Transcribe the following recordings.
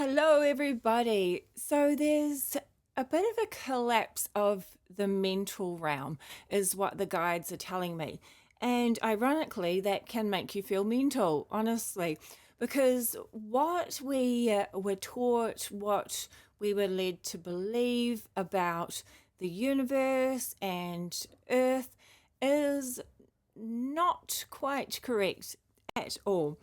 Hello, everybody. So, there's a bit of a collapse of the mental realm, is what the guides are telling me. And ironically, that can make you feel mental, honestly, because what we were taught, what we were led to believe about the universe and Earth is not quite correct at all.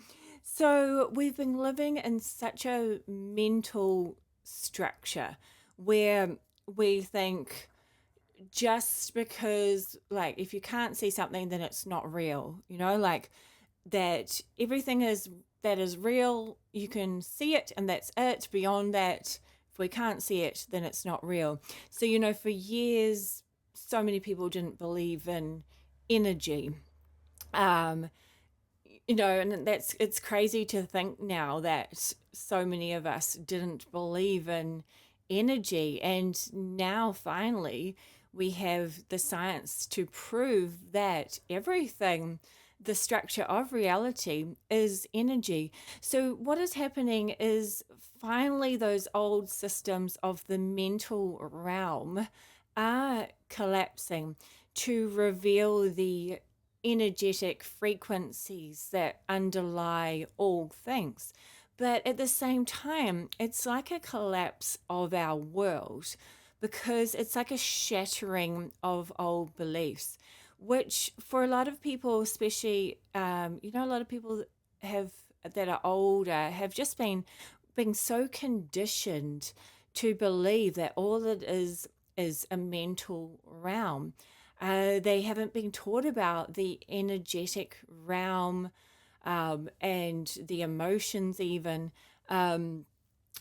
So we've been living in such a mental structure where we think just because, like, if you can't see something, then it's not real, like that everything that is real, you can see it and that's it. Beyond that, if we can't see it, then it's not real. So, for years, so many people didn't believe in energy. Um, and it's crazy to think now that so many of us didn't believe in energy, and now finally we have the science to prove that everything, the structure of reality, is energy. So what is happening is finally those old systems of the mental realm are collapsing to reveal the energetic frequencies that underlie all things. But at the same time, it's like a collapse of our world because it's like a shattering of old beliefs, which for a lot of people, especially, a lot of people have that are older have just been so conditioned to believe that all it is a mental realm. They haven't been taught about the energetic realm, and the emotions, even, um,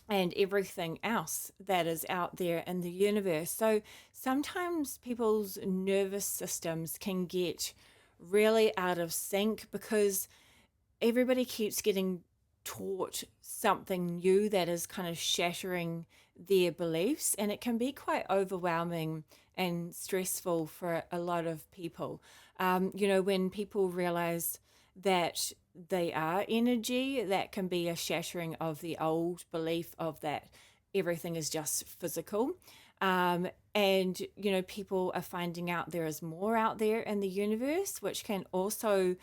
and everything else that is out there in the universe. So sometimes people's nervous systems can get really out of sync because everybody keeps getting taught something new that is kind of shattering their beliefs, and it can be quite overwhelming and stressful for a lot of people. When people realize that they are energy, that can be a shattering of the old belief of that everything is just physical. And people are finding out there is more out there in the universe, which can also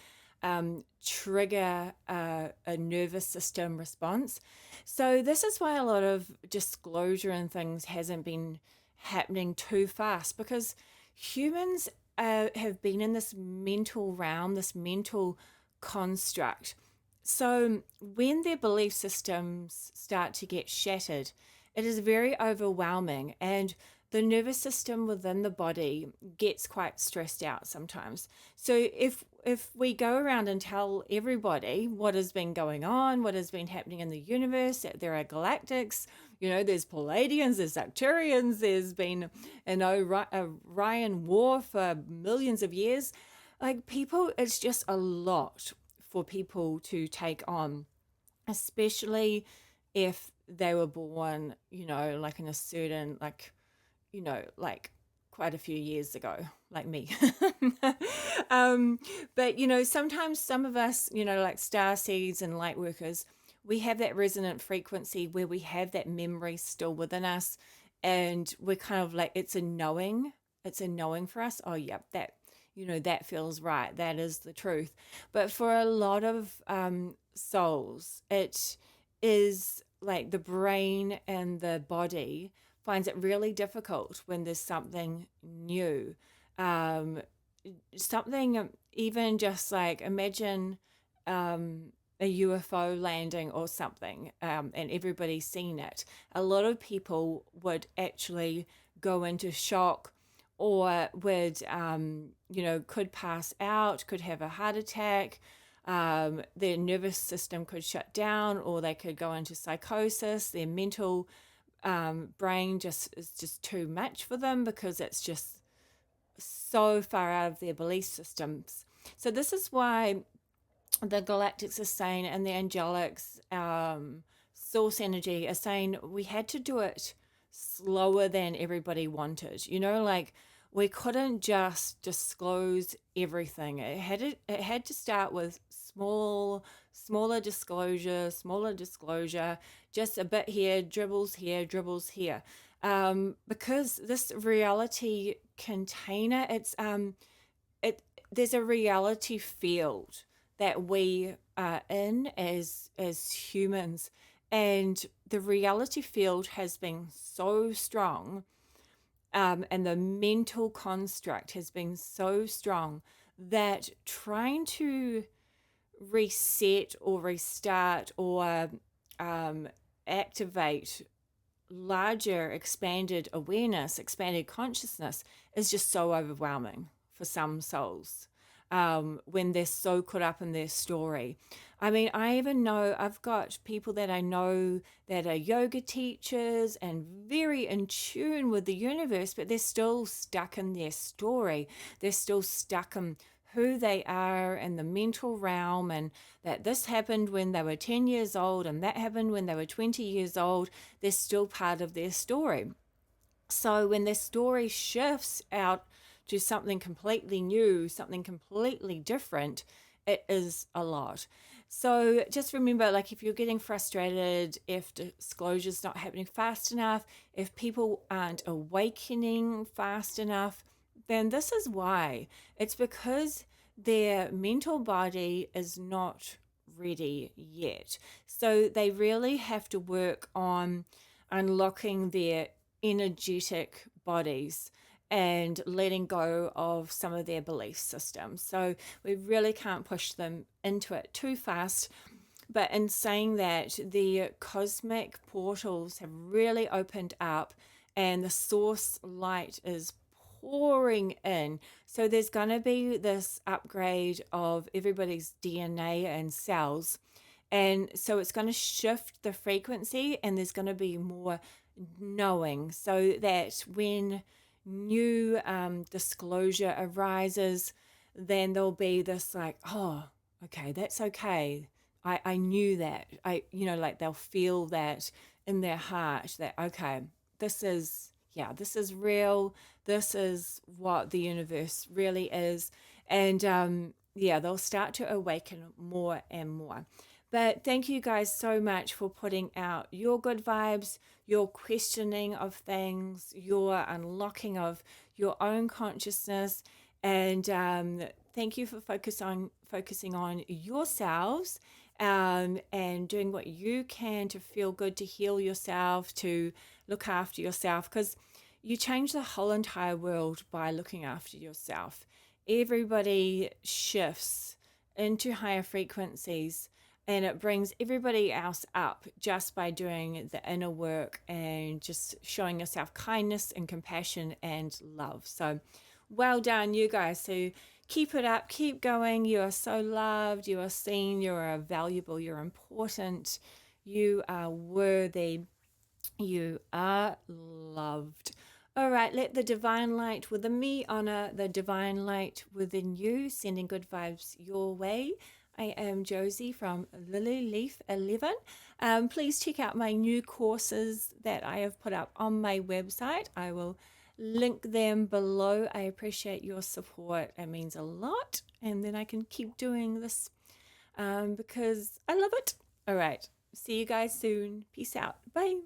trigger a nervous system response. So this is why a lot of disclosure and things hasn't been happening too fast, because humans have been in this mental realm, this mental construct. So when their belief systems start to get shattered, it is very overwhelming, and the nervous system within the body gets quite stressed out sometimes. So if we go around and tell everybody what has been going on, what has been happening in the universe, that there are galactics, there's Palladians, there's Arcturians, there's been an Orion war for millions of years, like, people, it's just a lot for people to take on, especially if they were born, like in a certain, like quite a few years ago, like me. But, sometimes some of us, like star seeds and light workers, we have that resonant frequency where we have that memory still within us. And we're kind of like, it's a knowing for us. Oh, yeah, that feels right. That is the truth. But for a lot of souls, it is like the brain and the body finds it really difficult when there's something new. Um, Something, even just like, imagine a UFO landing or something, and everybody's seen it. A lot of people would actually go into shock, or would, could pass out, could have a heart attack. Their nervous system could shut down, or they could go into psychosis. Their mental brain just is just too much for them because it's just so far out of their belief systems. So this is why the galactics are saying, and the angelics, source energy, are saying we had to do it slower than everybody wanted. Like, we couldn't just disclose everything. It had to start with smaller disclosure, just a bit here, dribbles here. Because this reality container, it there's a reality field that we are in as humans, and the reality field has been so strong, and the mental construct has been so strong that trying to reset or restart or um, activate larger expanded awareness, expanded consciousness is just so overwhelming for some souls, when they're so caught up in their story. I mean, I even know I've got people that I know that are yoga teachers and very in tune with the universe, but they're still stuck in their story. They're still stuck in who they are in the mental realm, and that this happened when they were 10 years old and that happened when they were 20 years old. They're still part of their story. So when their story shifts out to something completely new, something completely different, it is a lot. So just remember, like, if you're getting frustrated, if disclosure's not happening fast enough, if people aren't awakening fast enough, then this is why. It's because their mental body is not ready yet. So they really have to work on unlocking their energetic bodies and letting go of some of their belief systems. So we really can't push them into it too fast. But in saying that, the cosmic portals have really opened up and the source light is pouring in. So there's going to be this upgrade of everybody's DNA and cells. And so it's going to shift the frequency, and there's going to be more knowing, so that when new disclosure arises, then there'll be this like, oh, okay, that's okay. I knew that. Like they'll feel that in their heart that, okay, this is real. This is what the universe really is. And they'll start to awaken more and more. But thank you guys so much for putting out your good vibes, your questioning of things, your unlocking of your own consciousness. And thank you for focusing on yourselves, and doing what you can to feel good, to heal yourself, to look after yourself, because you change the whole entire world by looking after yourself. Everybody shifts into higher frequencies, and it brings everybody else up just by doing the inner work and just showing yourself kindness and compassion and love. So well done, you guys. So keep it up, keep going. You are so loved, you are seen, you are valuable, you're important, you are worthy, you are loved. All right, let the divine light within me honor the divine light within you, sending good vibes your way. I am Jozee from Lily Leaf 11. Please check out my new courses that I have put up on my website. I will link them below. I appreciate your support. It means a lot. And then I can keep doing this because I love it. All right. See you guys soon. Peace out. Bye.